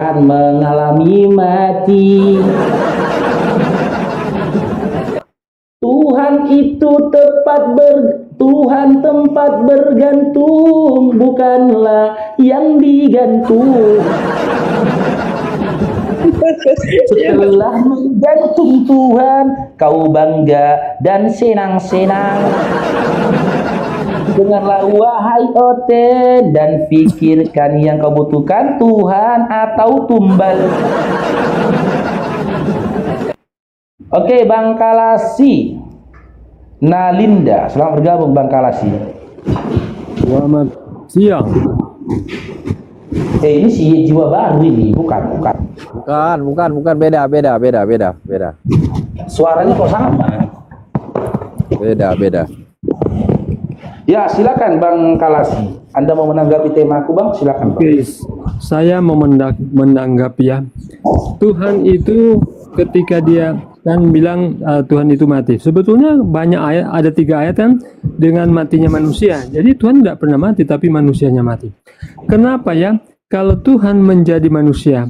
mengalami mati. Tuhan tempat bergantung, bukanlah yang digantung. Setelah menggantung Tuhan, kau bangga dan senang-senang. Dengarlah wahai Oten, dan pikirkan yang kau butuhkan, Tuhan atau tumbal. Oke, Bang Kalasi Nalinda, selamat bergabung Bang Kalasi. Selamat siang. Ini si jiwa baru ini, bukan. Bukan, beda. Suaranya kok sama? Beda. Ya, silakan Bang Kalasi. Anda mau menanggapi tema aku, Bang? Silakan, Bang. Oke, saya mau menanggapi ya. Tuhan itu ketika dia kan bilang Tuhan itu mati. Sebetulnya banyak ayat, ada 3 ayat kan dengan matinya manusia. Jadi Tuhan tidak pernah mati, tapi manusianya mati. Kenapa ya? Kalau Tuhan menjadi manusia,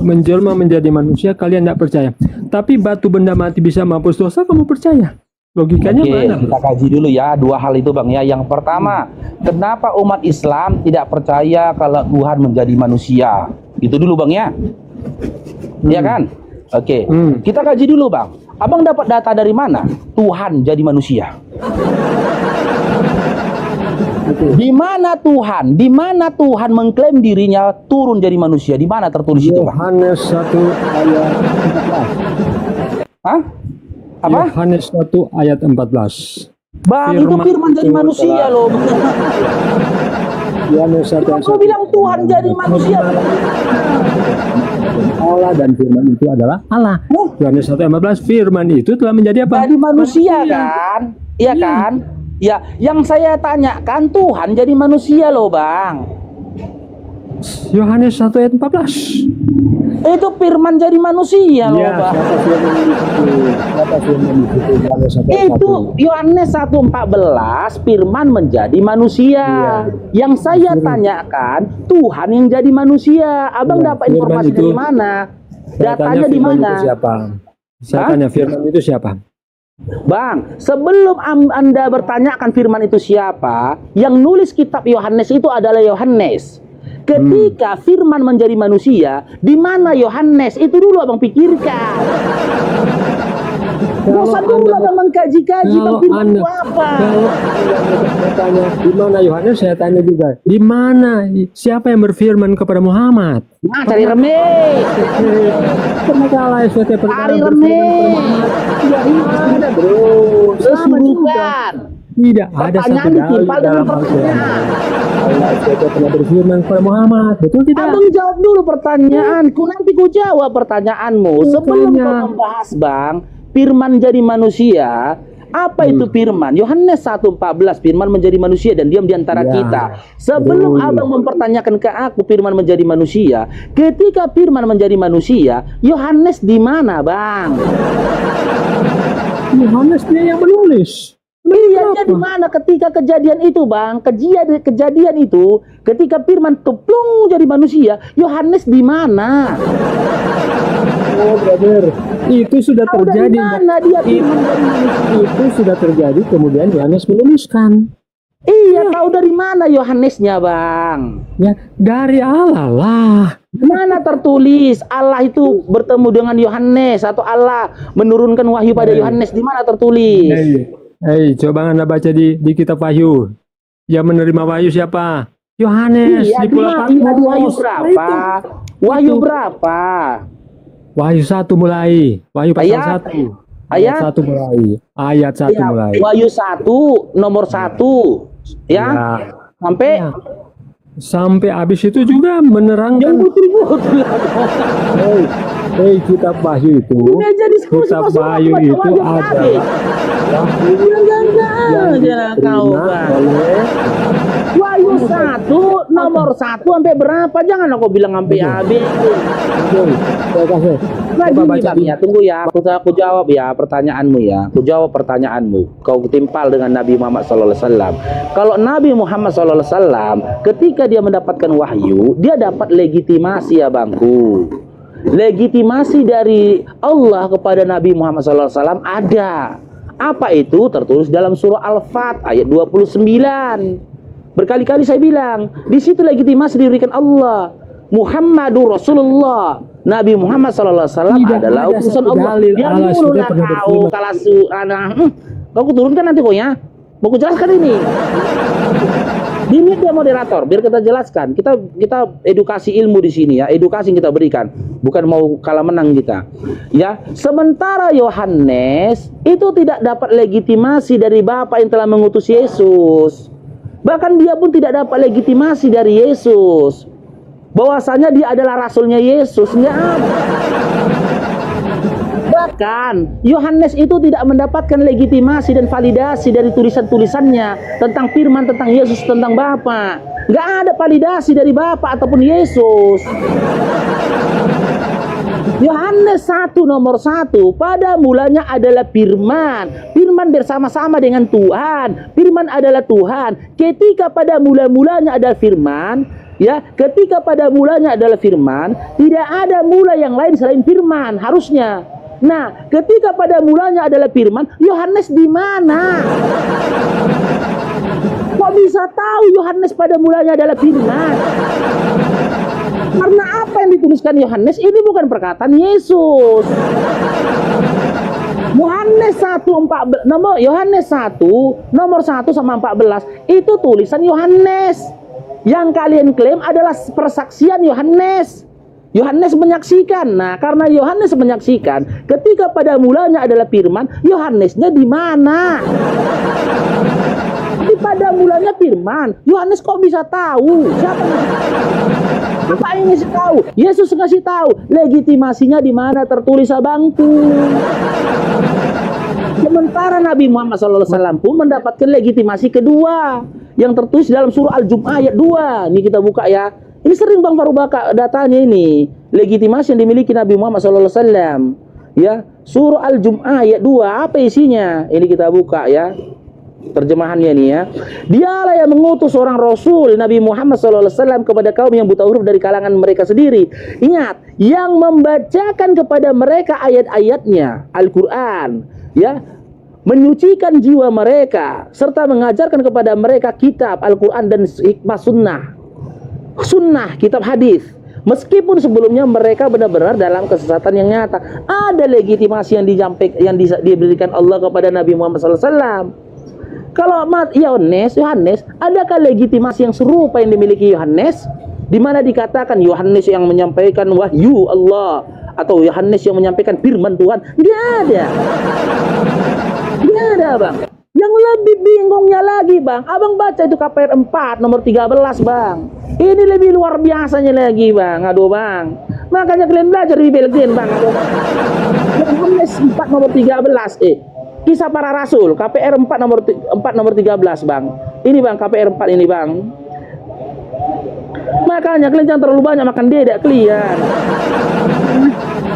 menjelma menjadi manusia, kalian tidak percaya. Tapi batu benda mati bisa menghapus dosa, kamu percaya? Logikanya mana? Kita kaji dulu ya 2 hal itu, Bang ya. Yang pertama, kenapa umat Islam tidak percaya kalau Tuhan menjadi manusia? Itu dulu, Bang ya. Iya kan? Oke. Kita kaji dulu, Bang. Abang dapat data dari mana Tuhan jadi manusia? Di mana Tuhan mengklaim dirinya turun jadi manusia? Di mana tertulis itu, Bang? Yohanes 1 ayat 14. Hah? Apa? Yohanes 1 ayat 14. Bang, itu firman jadi manusia loh. Yohanes 1 ayat 14. Kau bilang Tuhan jadi manusia. Allah, dan firman itu adalah Allah. Yohanes 1 ayat 14, firman itu telah menjadi apa? Jadi manusia kan? Iya kan? Ya, yang saya tanyakan Tuhan jadi manusia loh, Bang. Yohanes 1 ayat 14. Itu firman jadi manusia loh, Bang. Itu Yohanes 1:14, firman menjadi manusia. Yang saya tanyakan Tuhan yang jadi manusia. Abang dapat informasi dari mana? Datanya di mana? Saya tanya firman itu siapa? Bang, sebelum Anda bertanyakan firman itu siapa, yang nulis kitab Yohanes itu adalah Yohanes. Ketika firman menjadi manusia, di mana Yohanes? Itu dulu Abang pikirkan. Bosan dulu Abang mengkaji-kaji firman itu apa. Kalau saya tanya di mana Yohanes, saya tanya juga di mana, siapa yang berfirman kepada Muhammad? Nah, cari remeh. Cari remeh. Ada bro, Kesurupan. tidak ada satu dalil dalam Al-Quran Allah SWT pernah berfirman kepada Muhammad. Betul tidak? Abang jawab dulu pertanyaanku, nanti ku jawab pertanyaanmu. Sebelum kau membahas, Bang, firman jadi manusia, apa itu firman? Yohanes 1:14, firman menjadi manusia dan diam di antara kita. Sebelum Abang mempertanyakan ke aku firman menjadi manusia, ketika firman menjadi manusia, Yohanes di mana, Bang? Yohanes dia yang menulis. Iya, di mana ketika kejadian itu, Bang? Kejadian itu ketika firman tuplung jadi manusia, Yohanes di mana? Oh, brother, itu sudah terjadi. Mana dia itu sudah terjadi, kemudian Yohanes menuliskan. Iya, tahu dari mana Yohanesnya, Bang? Ya, dari Allah lah. Mana tertulis Allah itu bertemu dengan Yohanes atau Allah menurunkan wahyu pada Yohanes? Di mana tertulis? Coba Anda baca di kitab Wahyu. Yang menerima wahyu siapa? Yohanes. Iya, di Wahyu berapa? Wahyu berapa? Wahyu 1 mulai. Wahyu pasal 1. Ayat 1 mulai. Ayat 1 mulai. Wahyu 1 nomor 1. Ya. Sampai habis itu juga menerangkan. Kitab Wahyu itu. Kitab Wahyu itu adalah Wahyu 21 nomor 1 sampai berapa? Jangan aku bilang sampai habis. Saya kasih. Nah, Coba gini baca Bang, ya, tunggu ya. Aku jawab ya pertanyaanmu ya. Aku jawab pertanyaanmu. Kau timpal dengan Nabi Muhammad SAW. Kalau Nabi Muhammad SAW ketika dia mendapatkan wahyu, dia dapat legitimasi ya Bangku. Legitimasi dari Allah kepada Nabi Muhammad SAW ada. Apa itu? Tertulis dalam surah Al-Fat ayat 29. Berkali-kali saya bilang, di situ legitimasi diberikan Allah. Muhammadur Rasulullah. Nabi Muhammad SAW adalah utusan Allah. Biar dulu lah kau kalasu anak. Kau turunkan nanti kau ya. Mau jelaskan ini. Ini dia moderator, biar kita jelaskan. Kita edukasi ilmu di sini ya, edukasi yang kita berikan, bukan mau kalah menang kita. Ya, sementara Yohanes itu tidak dapat legitimasi dari Bapa yang telah mengutus Yesus. Bahkan dia pun tidak dapat legitimasi dari Yesus. Bahwasanya dia adalah rasulnya Yesus, enggak ada. Bahkan Yohanes itu tidak mendapatkan legitimasi dan validasi dari tulisan-tulisannya tentang firman, tentang Yesus, tentang Bapa. Enggak ada validasi dari Bapa ataupun Yesus. Yohanes 1 nomor 1, pada mulanya adalah firman. Firman bersama-sama dengan Tuhan. Firman adalah Tuhan. Ketika pada mula-mulanya adalah firman, ya, ketika pada mulanya adalah firman, tidak ada mula yang lain selain firman harusnya. Nah, ketika pada mulanya adalah firman, Yohanes di mana? Kok bisa tahu Yohanes pada mulanya adalah firman? Karena apa yang dituliskan Yohanes ini bukan perkataan Yesus. Yohanes 1 nomor 1 sama 14 itu tulisan Yohanes. Yang kalian klaim adalah persaksian Yohanes. Yohanes menyaksikan. Nah, karena Yohanes menyaksikan, ketika pada mulanya adalah firman, Yohanesnya di mana? Tapi pada mulanya firman, Yohanes kok bisa tahu? Siapa? Apa yang ngasih tahu? Yesus ngasih tahu. Legitimasinya di mana tertulis abangku? Sementara Nabi Muhammad SAW pun mendapatkan legitimasi kedua yang tertulis dalam surah Al-Jum'ah ayat 2. Ini kita buka ya. Ini sering Bang Faru buka datanya ini. Legitimasi yang dimiliki Nabi Muhammad SAW. Ya, surah Al-Jum'ah ayat 2. Apa isinya? Ini kita buka ya. Terjemahannya nih ya. Dialah yang mengutus seorang Rasul Nabi Muhammad SAW kepada kaum yang buta huruf dari kalangan mereka sendiri. Ingat, yang membacakan kepada mereka ayat-ayatnya Al-Quran, ya, menyucikan jiwa mereka serta mengajarkan kepada mereka kitab Al-Quran dan hikmah sunnah, kitab hadis. Meskipun sebelumnya mereka benar-benar dalam kesesatan yang nyata, ada legitimasi yang diberikan Allah kepada Nabi Muhammad SAW. Kalau Yohanes, adakah legitimasi yang serupa yang dimiliki Yohanes? Di mana dikatakan Yohanes yang menyampaikan wahyu Allah atau Yohanes yang menyampaikan firman Tuhan? Tidak ada. Tidak ada, Bang. Yang lebih bingungnya lagi, Bang, abang baca itu KPR 4 nomor 13, Bang. Ini lebih luar biasanya lagi, Bang. Aduh, Bang. Makanya kalian belajar di Belgian, Bang. Yohanes 4 nomor 13, Kisah para Rasul, KPR 4 nomor 13, Bang. Ini, Bang, KPR 4 ini, Bang. Makanya kalian jangan terlalu banyak makan dedek kalian.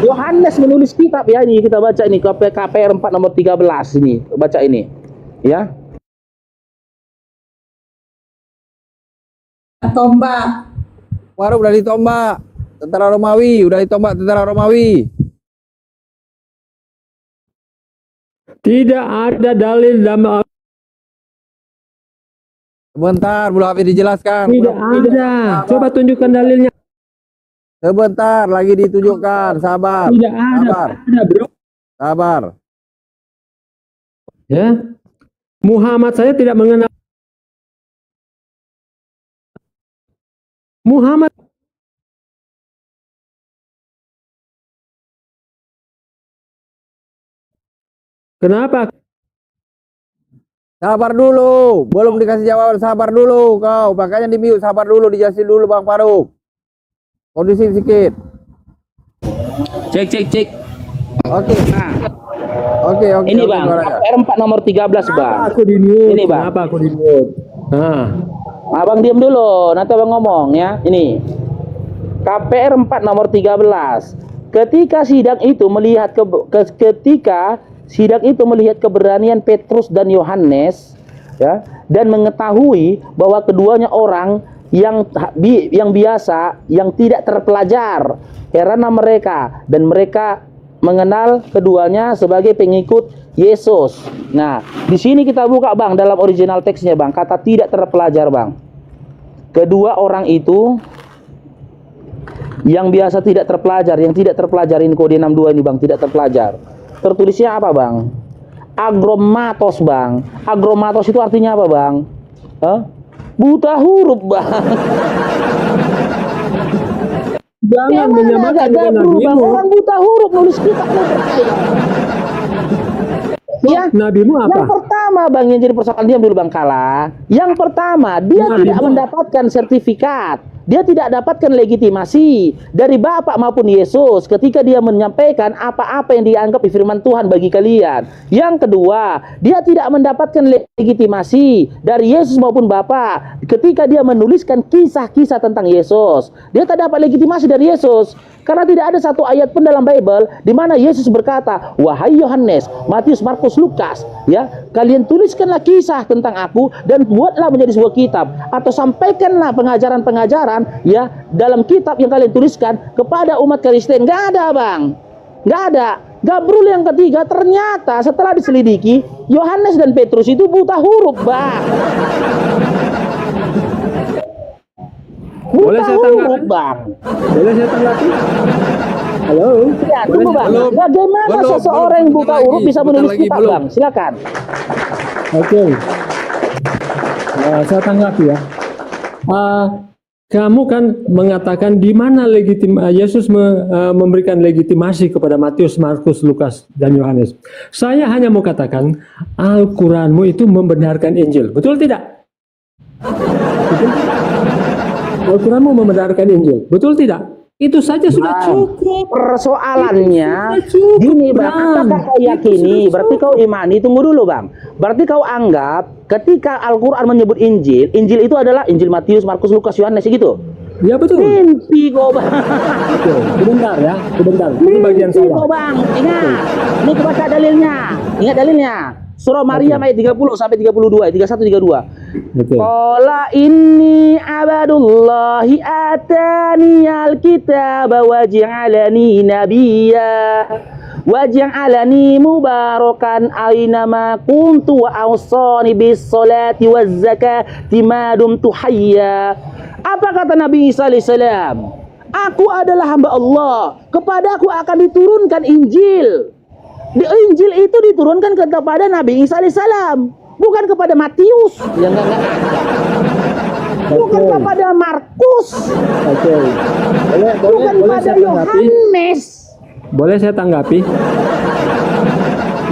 Yohanes menulis kitab ya, ini kita baca ini KPR 4 nomor 13 ini. Baca ini. Ya. Tombak. Waru udah ditombak. Tentara Romawi, udah ditombak tentara Romawi. Tidak ada dalil dalam Sebentar, Bulu Hafid dijelaskan. tidak ada. Coba tunjukkan dalilnya. Sebentar, lagi ditunjukkan. Sabar. Tidak ada. Sabar. Ada, Bro. Sabar. Ya. Muhammad saya tidak mengenal Muhammad. Kenapa? Sabar dulu. Belum dikasih jawaban. Sabar dulu kau. Makanya di mute. Sabar dulu. Dijelasin dulu Bang Faruk. Kondisi sedikit. Cek. Oke. Nah, Oke. ini Bang, KPR 4 nomor 13, Bang. Aku di mute. Ini, Bang. Kenapa aku di mute? Nah, Abang diam dulu, nanti abang ngomong ya. Ini KPR 4 nomor 13. Ketika sidang itu melihat keberanian Petrus dan Yohanes, ya, dan mengetahui bahwa keduanya orang yang biasa, yang tidak terpelajar, heranlah mereka, dan mereka mengenal keduanya sebagai pengikut Yesus. Nah, di sini kita buka Bang dalam original teksnya Bang, kata tidak terpelajar Bang. Kedua orang itu yang biasa tidak terpelajar, yang tidak terpelajar ini kode 62 ini Bang, tidak terpelajar. Tertulisnya apa Bang? Agromatos Bang. Agromatos itu artinya apa Bang? Buta huruf Bang. Jangan menyamakan dengan nabimu. Orang buta huruf nulis kitab ya, nabimu apa? Yang pertama Bang, yang jadi persoalan, diam dulu Bang Kala. Yang pertama, dia tidak mendapatkan sertifikat. Dia tidak dapatkan legitimasi dari Bapa maupun Yesus ketika dia menyampaikan apa-apa yang dianggap firman Tuhan bagi kalian. Yang kedua, dia tidak mendapatkan legitimasi dari Yesus maupun Bapa ketika dia menuliskan kisah-kisah tentang Yesus. Dia tidak dapat legitimasi dari Yesus karena tidak ada satu ayat pun dalam Bible di mana Yesus berkata, "Wahai Yohanes, Matius, Markus, Lukas, ya, kalian tuliskanlah kisah tentang aku dan buatlah menjadi sebuah kitab, atau sampaikanlah pengajaran-pengajaran ya dalam kitab yang kalian tuliskan kepada umat Kristen." Nggak ada Bang, nggak ada. Gabriel yang ketiga, ternyata setelah diselidiki, Yohanes dan Petrus itu buta huruf Bang. Boleh saya huruf Bang. Boleh saya tanggapi? Halo. Ya, tunggu Bang. Bagaimana seseorang yang buta huruf bisa menulis kitab Bang? Silakan. Oke. Saya tanggapi ya. Kamu kan mengatakan di mana Yesus memberikan legitimasi kepada Matius, Markus, Lukas, dan Yohanes. Saya hanya mau katakan Al-Quranmu itu membenarkan Injil. Betul tidak? Betul? Al-Quranmu membenarkan Injil. Betul tidak? Itu saja sudah cukup. Persoalannya gini Bang, apakah kau yakini, berarti kau imani, tunggu dulu Bang. Berarti kau anggap ketika Al-Quran menyebut Injil, Injil itu adalah Injil Matius, Markus, Lukas, Yohanes gitu? Ya betul. Mimpi kau Bang. Oke, sebentar ya, sebentar. Ini bagian saya. Kau Bang, ingat. Ini kebaca dalilnya. Ingat dalilnya. Surah Maryam ayat 30 sampai 32, 31 32. Betul. Qala inni abadullahi ataniyal kitaba wa ja'alani nabiyya wa ja'alani mubarakan aynama kuntu wa awsani bis salati waz zakati ma dumtu hayya. Apa kata Nabi Isa alaihissalam? Aku adalah hamba Allah, kepadaku akan diturunkan Injil. Di Injil itu diturunkan kepada Nabi Isa alaihissalam, bukan kepada Matius, yang enggak. Bukan kepada Markus. Oke. Bukan kepada Yohanes. Boleh saya tanggapi?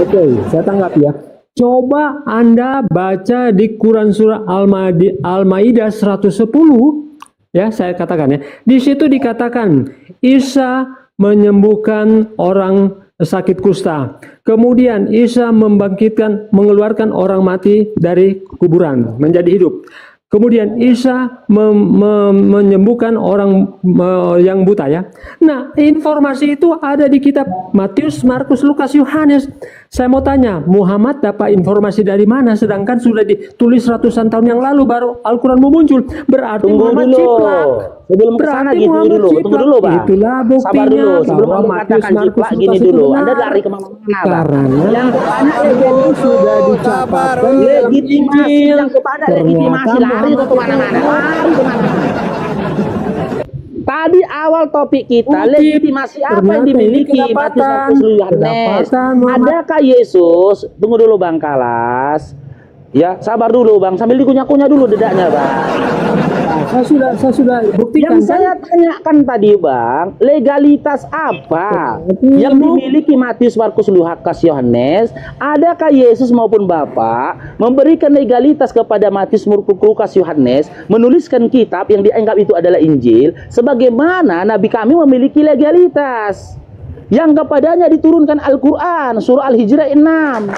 Oke, saya tanggapi ya. Coba Anda baca di Quran surah Al-Maidah 110, ya, saya katakan ya. Di situ dikatakan Isa menyembuhkan orang sakit kusta. Kemudian Isa mengeluarkan orang mati dari kuburan menjadi hidup. Kemudian Isa menyembuhkan orang yang buta ya. Nah, informasi itu ada di kitab Matius, Markus, Lukas, Yohanes. Saya mau tanya, Muhammad dapat informasi dari mana? Sedangkan sudah ditulis ratusan tahun yang lalu baru Al-Quran muncul. Berarti Muhammad ciplak. Sebelum kesana gitu dulu, tunggu dulu Bang. Itulah buktinya. Sabar dulu, sebelum bahwa Anda Matius, katakan Markus, ciplak gini Lukas itu dulu. benar. Anda lari kemana-mana Bang. Karena Yang kepada sudah dicapai legitimasi, yang kepada legitimasi lari ke kemana-mana. Lari kemana-mana. Tadi awal topik kita, legitimasi apa yang dimiliki Matius, Markus, Yohanes? Adakah Yesus? Tunggu dulu Bang Kalas. Ya, sabar dulu Bang, sambil dikunyah-kunyah dulu dedaknya Bang. Saya sudah buktikan. Yang saya tanyakan tadi Bang, legalitas apa yang dimiliki Matius, Markus, Lukas, Yohanes? Adakah Yesus maupun Bapa memberikan legalitas kepada Matius, Markus, Lukas, Yohanes menuliskan kitab yang dianggap itu adalah Injil, sebagaimana Nabi kami memiliki legalitas yang kepadanya diturunkan Al-Quran, surah Al-Hijrah 6.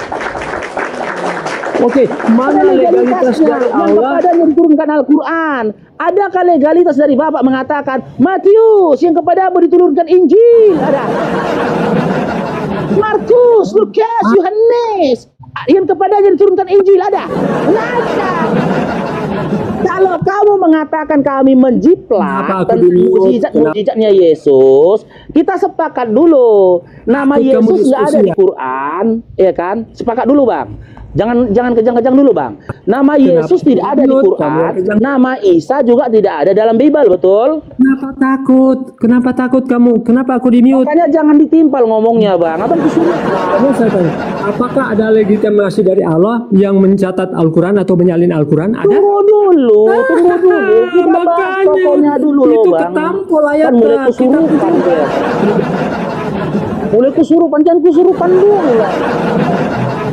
Oke, mana Ada legalitas legalitasnya dari yang Allah? kepadanya diturunkan Al-Quran. Adakah legalitas dari Bapak mengatakan Matius yang kepadamu diturunkan Injil? Ada. Markus, Lukas, Yohanes yang kepadanya diturunkan Injil. Ada. Nggak ada. Kalau kamu mengatakan kami menjiplak Kenapa aku tentang di-mute? mujizat-mujizatnya Yesus, kita sepakat dulu. Nama Takut kamu Yesus nggak ada diskusi di ya? Quran, ya kan? Sepakat dulu, Bang. Jangan kejang-kejang dulu, Bang. Nama Yesus Kenapa tidak ada di di-mute? Kamu Quran. kejang- Nama Isa juga tidak ada dalam Bible, betul? Kenapa takut? Kenapa takut kamu? Kenapa aku di-mute? Makanya jangan ditimpal ngomongnya, Bang. Abang kesulitan. Kamu saya tanya, apakah ada legitimasi dari Allah yang mencatat Al-Quran atau menyalin Al-Quran? Ada? Tunggu dulu. Kita bahas Makanya, tokohnya dulu loh, itu Bang. ketampol Kan ayatnya. mulai kesurupan dia. Mulai kesurupan, jangan kesurupan dulu lah.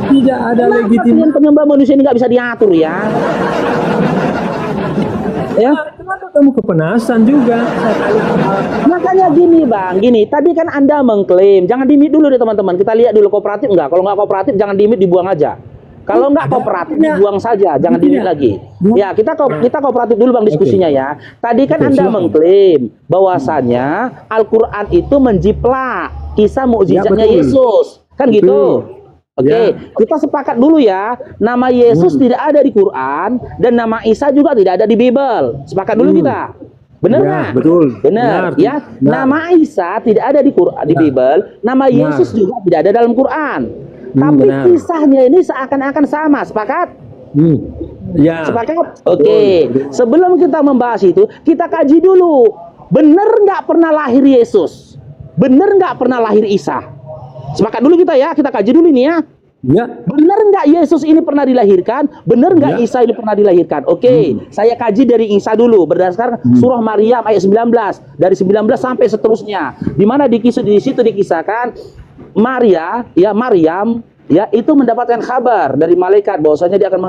Tidak ada Kenapa legitimasi. kalian penyembah manusia ini nggak bisa diatur ya? Ya, Kenapa kamu kepenasan juga? Saya tanya, makanya gini Bang, gini. Tadi kan Anda mengklaim, jangan dimit dulu deh teman-teman. Kita lihat dulu kooperatif nggak. Kalau nggak kooperatif, jangan dimit, dibuang aja. Kalau nggak Ada kooperatif, buktinya. dibuang saja, jangan Buktinya. dimit lagi. Bu- Ya, kita kooperatif dulu Bang diskusinya ya. Tadi kan Oke, Anda silakan. mengklaim bahwasanya Al-Qur'an itu menjiplak kisah mukjizatnya betul. Yesus. Kan Betul. gitu. Oke, Ya. kita sepakat dulu ya. Nama Yesus tidak ada di Quran dan nama Isa juga tidak ada di Bible. Sepakat dulu kita. Benar Ya, nggak? betul. Benar, Benar. ya. Benar. Nama Isa tidak ada di Quran, di Bible. Nama Yesus juga tidak ada dalam Quran. Tapi benar. kisahnya ini seakan-akan sama. Sepakat? Ya. Sepakat? Oke. Sebelum kita membahas itu, kita kaji dulu. Benar nggak pernah lahir Yesus? Benar nggak pernah lahir Isa? Sepakat dulu kita ya. Kita kaji dulu ini ya. Ya. Benar nggak Yesus ini pernah dilahirkan? Benar nggak Ya. Isa ini pernah dilahirkan? Oke, saya kaji dari Isa dulu berdasarkan surah Maryam ayat 19 dari 19 sampai seterusnya. Di mana di situ dikisahkan Maryam ya itu mendapatkan kabar dari malaikat bahwasanya dia akan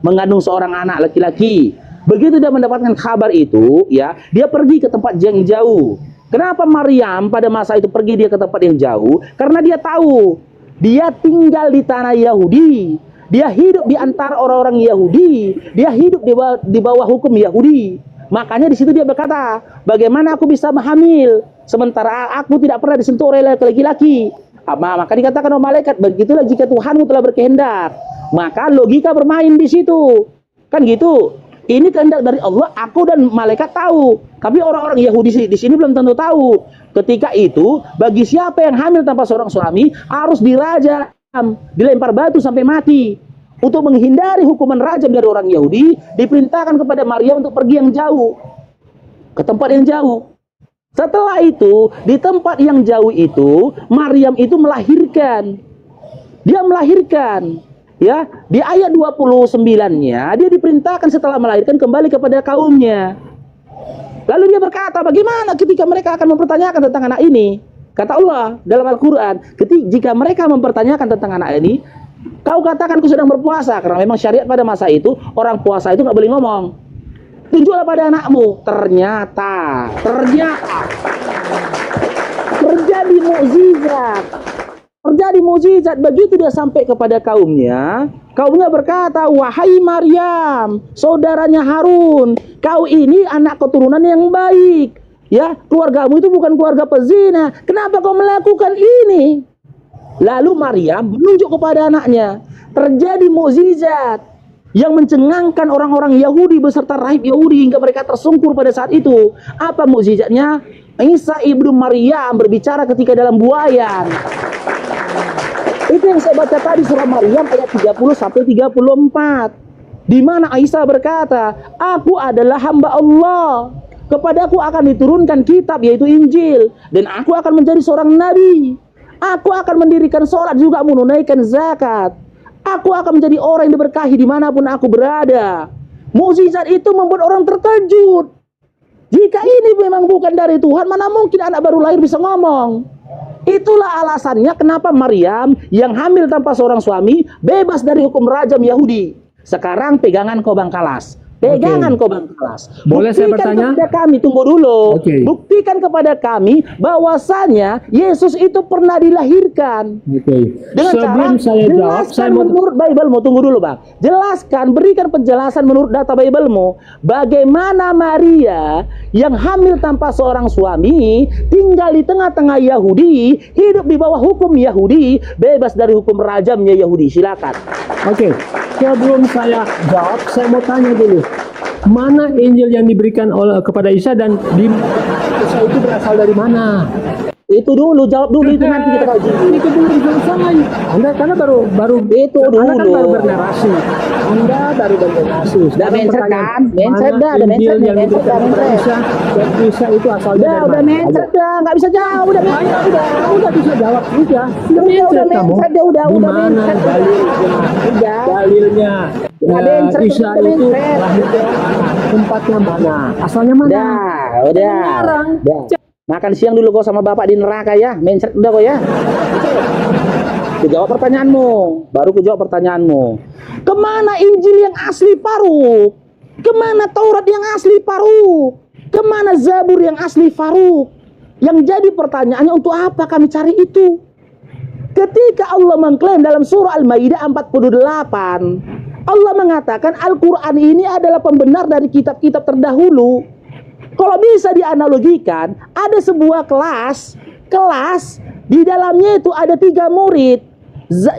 mengandung seorang anak laki-laki. Begitu dia mendapatkan kabar itu, ya, dia pergi ke tempat yang jauh. Kenapa Maryam pada masa itu pergi dia ke tempat yang jauh? Karena dia tahu dia tinggal di tanah Yahudi. Dia hidup di antara orang-orang Yahudi. Dia hidup di bawah hukum Yahudi. Makanya di situ dia berkata, bagaimana aku bisa hamil sementara aku tidak pernah disentuh oleh laki-laki? Maka dikatakan oleh malaikat, begitulah jika Tuhanmu telah berkehendak. Maka logika bermain di situ. Kan gitu. Ini kehendak dari Allah, aku dan malaikat tahu. Tapi orang-orang Yahudi di sini belum tentu tahu. Ketika itu, bagi siapa yang hamil tanpa seorang suami, harus dirajam, dilempar batu sampai mati. Untuk menghindari hukuman rajam dari orang Yahudi, diperintahkan kepada Maryam untuk pergi yang jauh. Ke tempat yang jauh. Setelah itu, di tempat yang jauh itu, Maryam itu melahirkan. Dia melahirkan. Ya, di ayat 29-nya dia diperintahkan setelah melahirkan kembali kepada kaumnya. Lalu dia berkata, bagaimana ketika mereka akan mempertanyakan tentang anak ini? Kata Allah dalam Al-Quran, jika mereka mempertanyakan tentang anak ini, kau katakan kau sedang berpuasa. Karena memang syariat pada masa itu, orang puasa itu nggak boleh ngomong. Tunjuklah pada anakmu. Ternyata terjadi mukjizat. Terjadi mukjizat. Begitu dia sampai kepada kaumnya berkata, wahai Maryam, saudaranya Harun, kau ini anak keturunan yang baik. Ya, keluargamu itu bukan keluarga pezina. Kenapa kau melakukan ini? Lalu Maryam menunjuk kepada anaknya. Terjadi mukjizat yang mencengangkan orang-orang Yahudi beserta rahib Yahudi hingga mereka tersungkur pada saat itu. Apa mukjizatnya? Isa ibnu Maryam berbicara ketika dalam buayan. Itu yang saya baca tadi surah Maryam ayat 30 sampai 34. Di mana Isa berkata, aku adalah hamba Allah. Kepadaku akan diturunkan kitab yaitu Injil, dan aku akan menjadi seorang nabi. Aku akan mendirikan sholat juga menunaikan zakat. Aku akan menjadi orang yang diberkahi dimanapun aku berada. Mukjizat itu membuat orang terkejut. Jika ini memang bukan dari Tuhan, mana mungkin anak baru lahir bisa ngomong? Itulah alasannya kenapa Maryam yang hamil tanpa seorang suami bebas dari hukum rajam Yahudi. Sekarang pegangan kau Bang Kalas. Pegangan kau Bang Kelas. Boleh saya bertanya? Kepada kami, tunggu dulu. Oke. Buktikan kepada kami bahwasanya Yesus itu pernah dilahirkan. Oke. Dengan Sebelum cara saya jawab, jelaskan saya mau menurut Bible-mu. Tunggu dulu Bang. Jelaskan, berikan penjelasan menurut data Bible-mu. Bagaimana Maria yang hamil tanpa seorang suami, tinggal di tengah-tengah Yahudi, hidup di bawah hukum Yahudi, bebas dari hukum rajamnya Yahudi. Silakan. Oke, sebelum saya jawab, saya mau tanya dulu. Mana Injil yang diberikan kepada Isa dan Isa itu berasal dari mana? Itu dulu, jawab dulu itu nanti kita kaji. Itu belum selesai. Anda karena baru Itu Anda kan dulu. baru bernarasi. Anda baru bernarasi. Udah Sekarang mindset pertanyaan, kan? Mindset mana dah, udah Injil mindset, yang mindset diberikan dah, kepada mindset. Isa dan Isa itu asalnya Udah dari mana? mindset dah, nggak bisa jawab, udah mindset, udah. Kamu nggak bisa jawab juga. Sudah Udah mindset kamu. mindset dah, udah Di mana mindset. dalilnya? Udah. Dalilnya. Udah mindset, Isa udah itu mindset. lahir dari mana? Tempatnya mana? Asalnya mana? Udah. Sekarang. Udah. Makan siang dulu kau sama bapak di neraka ya. Mindset udah kau ya. Kejawab pertanyaanmu. Baru kejawab pertanyaanmu. Kemana Injil yang asli Faruk? Kemana Taurat yang asli Faruk? Kemana Zabur yang asli Faruk? Yang jadi pertanyaannya, untuk apa kami cari itu? Ketika Allah mengklaim dalam surah Al-Maidah 48, Allah mengatakan Al-Quran ini adalah pembenar dari kitab-kitab terdahulu. Kalau bisa dianalogikan, ada sebuah kelas di dalamnya itu ada 3 murid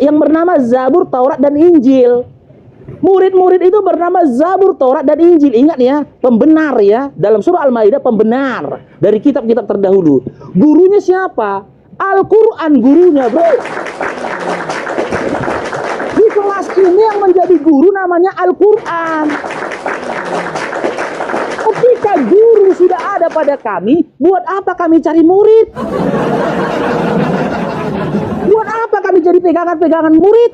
yang bernama Zabur, Taurat, dan Injil. Murid-murid itu bernama Zabur, Taurat, dan Injil. Ingat ya, pembenar ya. Dalam surah Al-Maidah pembenar dari kitab-kitab terdahulu. Gurunya siapa? Al-Quran gurunya, bro. Di kelas ini yang menjadi guru namanya Al-Quran. Ketika guru sudah ada pada kami, buat apa kami cari murid? Buat apa kami jadi pegangan-pegangan murid?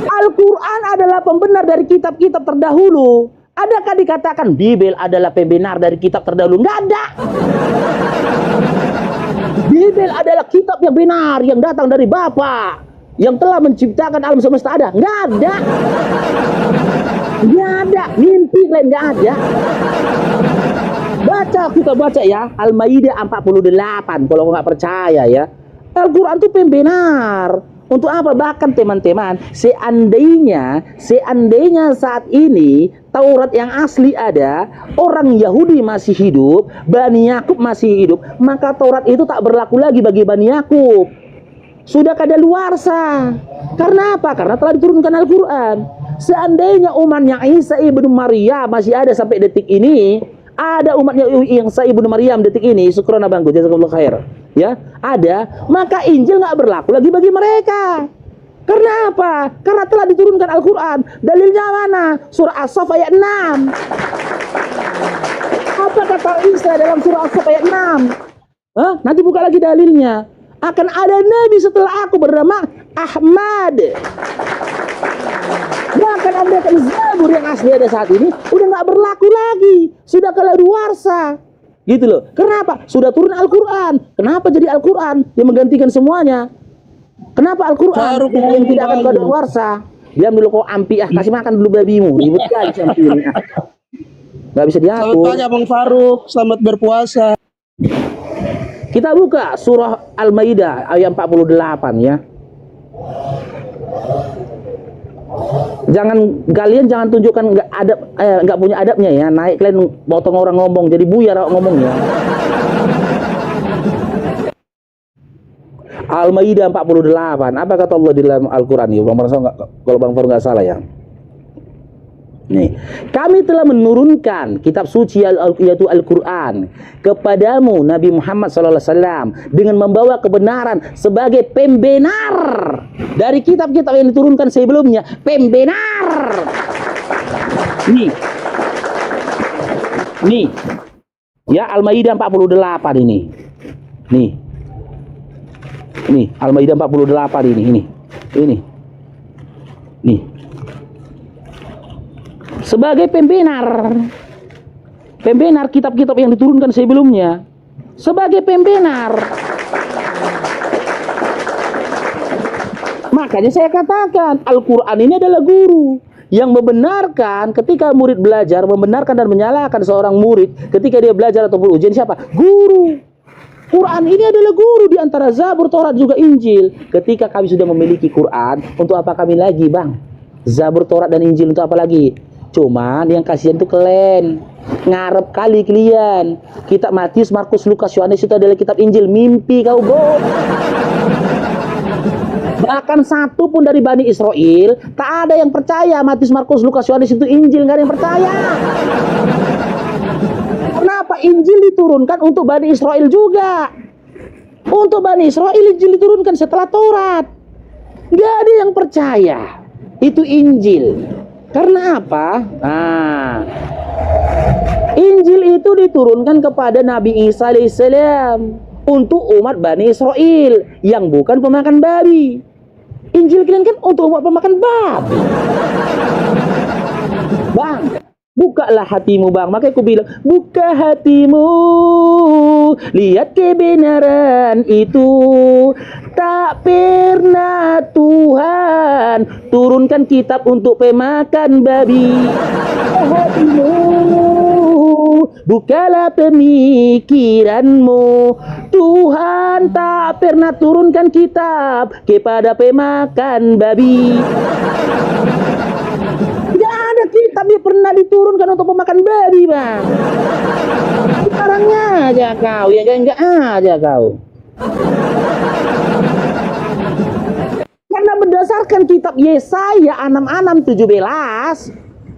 Al-Quran adalah pembenar dari kitab-kitab terdahulu. Adakah dikatakan Bibel adalah pembenar dari kitab terdahulu? Nggak ada. Bibel adalah kitab yang benar, yang datang dari Bapa, yang telah menciptakan alam semesta. Ada? Nggak ada. Nggak ada. Mimpi lain nggak ada. Baca, kita baca ya, Al-Maidah 48. Kalau nggak percaya ya, Al-Quran itu pembenar. Untuk apa? Bahkan teman-teman, seandainya saat ini Taurat yang asli ada, orang Yahudi masih hidup, Bani Yakub masih hidup, maka Taurat itu tak berlaku lagi bagi Bani Yakub. Sudah kadaluarsa. Karena apa? Karena telah diturunkan Al-Quran. Seandainya umatnya Isa ibnu Maryam masih ada sampai detik ini, ada umatnya Isa ibnu Maryam detik ini, syukron abangku, jazakumullah khair. Ya, ada, maka Injil nggak berlaku lagi bagi mereka. Karena apa? Karena telah diturunkan Al-Quran. Dalilnya mana? Surah As-Saff ayat 6. Apa kata Isa dalam surah As-Saff ayat 6? Nanti buka lagi dalilnya. Akan ada nabi setelah aku bernama Ahmad. Bahkan ada Zabur yang asli ada saat ini udah nggak berlaku lagi, sudah kadaluarsa. Gitu loh. Kenapa? Sudah turun Al-Quran. Kenapa jadi Al-Quran yang menggantikan semuanya? Kenapa Al-Quran yang tidak akan kadaluarsa? Diam dulu kau ampi, kasih makan dulu babimu. Ribut kali sampai ini. Nggak bisa diatur. Selamat pagi Bang Faruk, selamat berpuasa. Kita buka surah Al-Maidah ayat 48 ya. Kalian jangan tunjukkan nggak punya adabnya ya. Naik kalian potong orang ngomong jadi buyar ngomongnya. Al-Maidah 48. Apa kata Allah di dalam Al-Qur'an ya? Kalau Bang Faruk nggak salah ya. Nih, kami telah menurunkan kitab suci yaitu Al-Quran kepadamu Nabi Muhammad SAW dengan membawa kebenaran sebagai pembenar dari kitab-kitab yang diturunkan sebelumnya. Pembenar. Nih ya, Al-Maidah 48 ini. Nih Al-Maidah 48 ini. Nih sebagai pembenar kitab-kitab yang diturunkan sebelumnya, sebagai pembenar. Makanya saya katakan Al-Quran ini adalah guru Yang membenarkan ketika murid belajar, membenarkan dan menyalahkan seorang murid ketika dia belajar ataupun ujian siapa? Guru. Quran ini adalah guru di antara Zabur, Taurat juga Injil. Ketika kami sudah memiliki Quran, untuk apa kami lagi, Bang? Zabur, Taurat dan Injil untuk apa lagi? Cuman yang kasihan itu kalian. Ngarep kali kalian. Kitab Matius, Markus, Lukas, Yohanes itu adalah kitab Injil. Mimpi kau, Bro. Bahkan satu pun dari Bani Israel tak ada yang percaya Matius, Markus, Lukas, Yohanes itu Injil, nggak ada yang percaya. Kenapa? Injil diturunkan untuk Bani Israel juga. Untuk Bani Israel Injil diturunkan setelah Taurat. Nggak ada yang percaya itu Injil. Karena apa? Injil itu diturunkan kepada Nabi Isa alaihissalam untuk umat Bani Israel yang bukan pemakan babi. Injil kalian kan untuk umat pemakan babi. Bang, bukalah hatimu, Bang. Makanya aku bilang, buka hatimu, lihat kebenaran itu. Tak pernah Tuhan turunkan kitab untuk pemakan babi. Hatimu, bukalah pemikiranmu. Tuhan tak pernah turunkan kitab kepada pemakan babi. Tidak ada kitab yang pernah diturunkan untuk pemakan babi, Bang. Sekarangnya aja kau, ya enggak aja kau. Karena berdasarkan kitab Yesaya 66:17,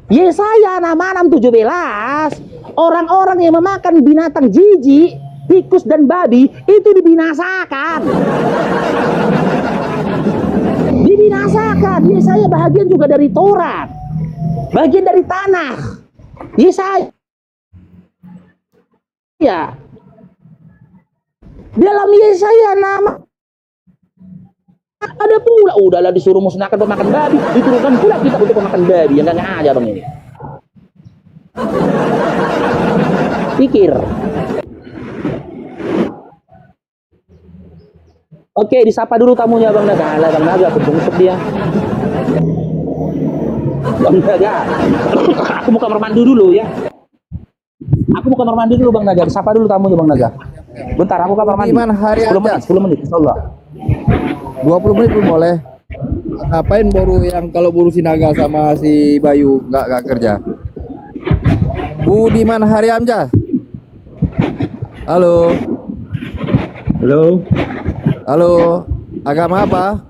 Yesaya 66:17, orang-orang yang memakan binatang jijik, tikus dan babi itu dibinasakan. Dibinasakan. Yesaya bahagian juga dari Taurat, bagian dari tanah. Yesaya ya. Dalam Yesaya nama ada pula, udahlah disuruh musnahkan pemakan babi, diturunkan pula kita untuk pemakan babi. Yang nggak aja, Bang, ini. Pikir. Oke, disapa dulu tamunya, Bang Naga. Alah, Bang Naga, aku bungsuk dia. Bang Naga, aku mau kamar mandi dulu ya. Aku mau kamar mandi dulu, Bang Naga. Disapa dulu tamunya, Bang Naga. Bentar, aku kamar mandi. Gimana hari 10 menit, insyaallah. 20 menit belum boleh. Ngapain baru yang kalau buru Sinaga sama si Bayu nggak kerja? Budiman Hari Amjas. Halo. Halo. Halo. Agama apa?